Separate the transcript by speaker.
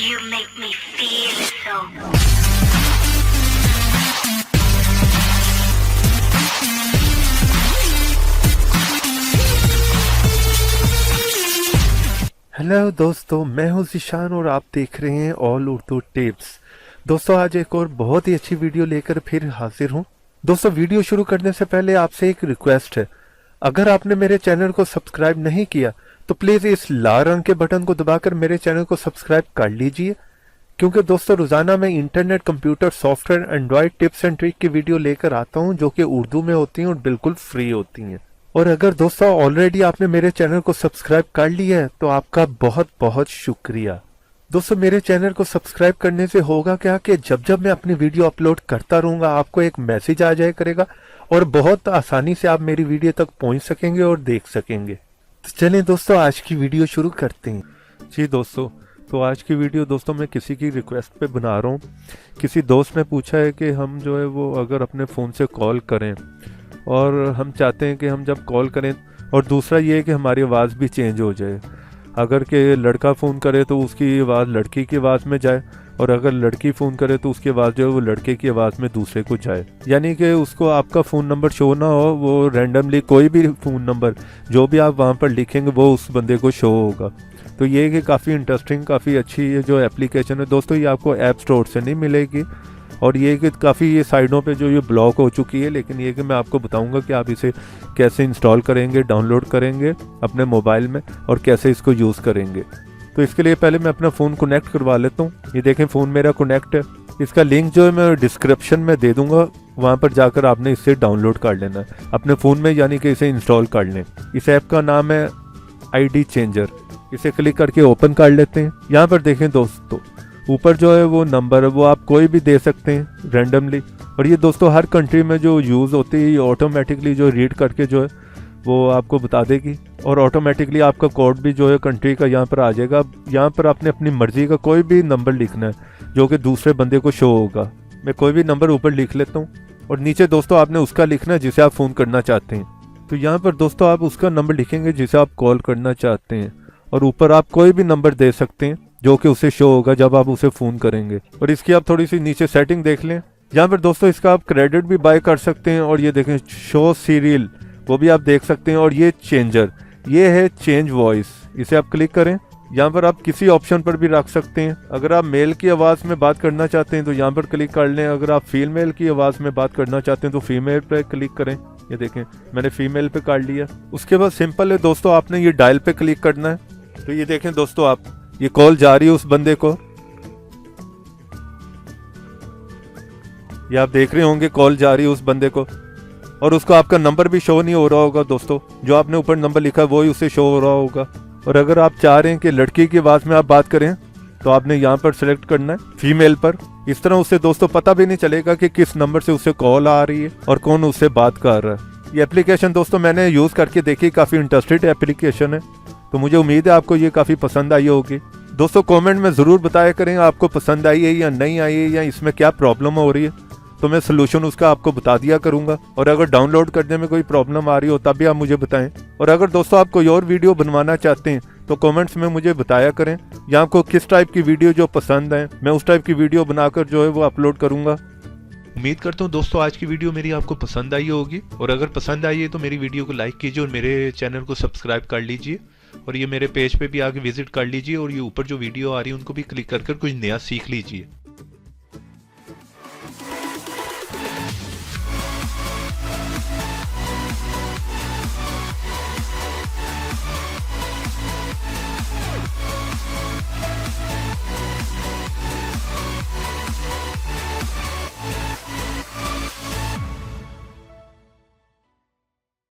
Speaker 1: You make me feel so.
Speaker 2: Hello दोस्तों, मैं हूं ज़ीशान और आप देख रहे हैं ऑल उर्दू टिप्स। दोस्तों, आज एक और बहुत ही अच्छी वीडियो लेकर फिर हाजिर हूं। दोस्तों, वीडियो शुरू करने से पहले आपसे एक रिक्वेस्ट है। अगर आपने मेरे चैनल को सब्सक्राइब नहीं किया तो प्लीज़ इस लाल रंग के बटन को दबाकर मेरे चैनल को सब्सक्राइब कर लीजिए, क्योंकि दोस्तों रोज़ाना मैं internet, computer, software, Android tips and trick की वीडियो लेकर आता हूँ जो कि उर्दू में होती हैं और बिल्कुल फ्री होती हैं। और अगर दोस्तों ऑलरेडी आपने मेरे चैनल को सब्सक्राइब कर लिया है तो आपका बहुत बहुत शुक्रिया। दोस्तों, मेरे चैनल को सब्सक्राइब करने से होगा क्या कि जब जब मैं अपनी वीडियो अपलोड करता रहूंगा आपको एक मैसेज आ जाया करेगा और बहुत आसानी से आप मेरी वीडियो तक पहुंच सकेंगे और देख सकेंगे। तो चलें दोस्तों, आज की वीडियो शुरू करते हैं। जी दोस्तों, तो आज की वीडियो दोस्तों मैं किसी की रिक्वेस्ट पे बना रहा हूँ। किसी दोस्त ने पूछा है कि हम जो है वो अगर अपने फ़ोन से कॉल करें और हम चाहते हैं कि हम जब कॉल करें, और दूसरा ये है कि हमारी आवाज़ भी चेंज हो जाए। अगर के लड़का फ़ोन करे तो उसकी आवाज़ लड़की की आवाज़ में जाए, और अगर लड़की फ़ोन करे तो उसकी आवाज़ जो है वो लड़के की आवाज़ में दूसरे को जाए। यानी कि उसको आपका फ़ोन नंबर शो ना हो, वो रैंडमली कोई भी फ़ोन नंबर जो भी आप वहाँ पर लिखेंगे वो उस बंदे को शो होगा। तो ये कि काफ़ी इंटरेस्टिंग, काफ़ी अच्छी ये जो एप्लीकेशन है दोस्तों, ये आपको ऐप स्टोर से नहीं मिलेगी। और ये कि काफ़ी ये साइडों पे जो ये ब्लॉक हो चुकी है, लेकिन ये कि मैं आपको बताऊंगा कि आप इसे कैसे इंस्टॉल करेंगे, डाउनलोड करेंगे अपने मोबाइल में और कैसे इसको यूज़ करेंगे। तो इसके लिए पहले मैं अपना फ़ोन कनेक्ट करवा लेता हूँ। ये देखें, फ़ोन मेरा कनेक्ट है। इसका लिंक जो है मैं डिस्क्रिप्शन में दे दूँगा, वहाँ पर जाकर आपने इसे डाउनलोड कर लेना है अपने फ़ोन में, यानी कि इसे इंस्टॉल कर लें। इस ऐप का नाम है ID चेंजर। इसे क्लिक करके ओपन कर लेते हैं। यहाँ पर देखें दोस्तों, ऊपर जो है वो नंबर है, वो आप कोई भी दे सकते हैं रैंडमली। और ये दोस्तों हर कंट्री में जो यूज़ होती है ये ऑटोमेटिकली जो रीड करके जो है वो आपको बता देगी, और ऑटोमेटिकली आपका कोड भी जो है कंट्री का यहाँ पर आ जाएगा। यहाँ पर आपने अपनी मर्जी का कोई भी नंबर लिखना है जो कि दूसरे बंदे को शो होगा। मैं कोई भी नंबर ऊपर लिख लेता हूँ, और नीचे दोस्तों आपने उसका लिखना है जिसे आप फ़ोन करना चाहते हैं। तो यहाँ पर दोस्तों आप उसका नंबर लिखेंगे जिसे आप कॉल करना चाहते हैं, और ऊपर आप कोई भी नंबर दे सकते हैं जो कि उसे शो होगा जब आप उसे फ़ोन करेंगे। और इसकी आप थोड़ी सी नीचे सेटिंग देख लें। यहाँ पर दोस्तों इसका आप क्रेडिट भी बाय कर सकते हैं, और ये देखें शो सीरियल वो भी आप देख सकते हैं। और ये चेंजर, ये है चेंज वॉइस, इसे आप क्लिक करें। यहाँ पर आप किसी ऑप्शन पर भी रख सकते हैं। अगर आप मेल की आवाज़ में बात करना चाहते हैं तो यहाँ पर क्लिक कर लें। अगर आप फीमेल की आवाज़ में बात करना चाहते हैं तो फीमेल पर क्लिक करें। ये देखें मैंने फीमेल पे कर लिया। उसके बाद सिंपल है दोस्तों, आपने ये डायल पे क्लिक करना है। तो ये देखें दोस्तों, आप ये कॉल जा रही है उस बंदे को, ये आप देख रहे होंगे कॉल जा रही है उस बंदे को, और उसको आपका नंबर भी शो नहीं हो रहा होगा दोस्तों। जो आपने ऊपर नंबर लिखा है वो ही उसे शो हो रहा होगा। और अगर आप चाह रहे हैं कि लड़की की आवाज़ में आप बात करें तो आपने यहाँ पर सिलेक्ट करना है फीमेल पर। इस तरह उससे दोस्तों पता भी नहीं चलेगा कि किस नंबर से उससे कॉल आ रही है और कौन उससे बात कर रहा है। ये एप्लीकेशन दोस्तों मैंने यूज़ करके देखी, काफ़ी इंटरेस्टेड एप्लीकेशन है। तो मुझे उम्मीद है आपको ये काफ़ी पसंद आई होगी। दोस्तों कमेंट में ज़रूर बताया करें आपको पसंद आई है या नहीं आई है, या इसमें क्या प्रॉब्लम हो रही है, तो मैं सोल्यूशन उसका आपको बता दिया करूंगा। और अगर डाउनलोड करने में कोई प्रॉब्लम आ रही हो तब भी आप मुझे बताएं। और अगर दोस्तों आप कोई और वीडियो बनवाना चाहते हैं तो कमेंट्स में मुझे बताया करें, या आपको किस टाइप की वीडियो जो पसंद है, मैं उस टाइप की वीडियो बनाकर जो है वो अपलोड करूंगा।
Speaker 3: उम्मीद करता हूँ दोस्तों आज की वीडियो मेरी आपको पसंद आई होगी, और अगर पसंद आई है तो मेरी वीडियो को लाइक कीजिए और मेरे चैनल को सब्सक्राइब कर लीजिए, और ये मेरे पेज पे भी आके विजिट कर लीजिए, और ये ऊपर जो वीडियो आ रही है उनको भी क्लिक कर कुछ नया सीख लीजिए।